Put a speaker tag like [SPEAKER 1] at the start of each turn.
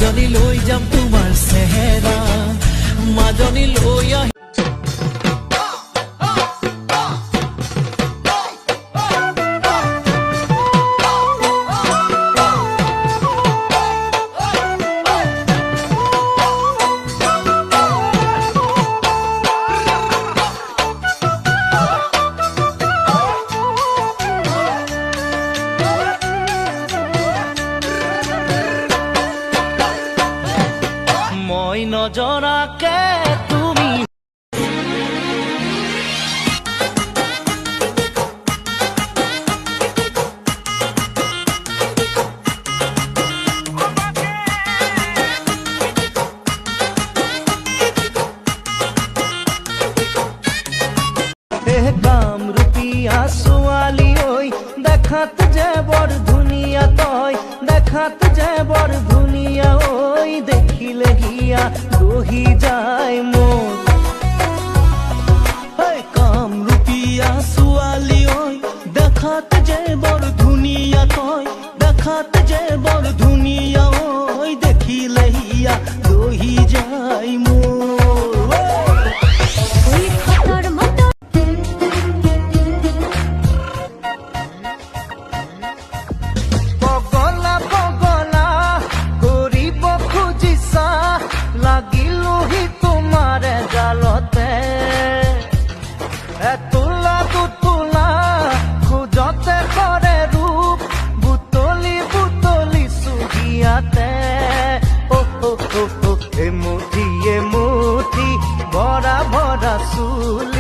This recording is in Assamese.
[SPEAKER 1] মাজনী লৈ যাম তোমাৰ চেহেৰা মাজনী লৈ আহি মই নজৰাকে তুমি কামৰূপীয়া ছোৱালী ঐ দেখাত যে বৰ ধুনীয়া তই দেখাত যে বৰ ধুনীয়া ঐ দেখিলে হিয়া ৰহি যায় মোৰ কামৰূপীয়া ছোৱালী ঐ দেখাত যে বৰ ধুনীয়া তই দেখাত যে বৰ ধুনীয়া ঐ দেখিলে হিয়া ৰহি যায় মোৰ তোলা তুলা খোজতে কৰে ৰূপ বুতলি বুতলি চুহিয়াতে এমুঠি ভৰা ভৰা চুলি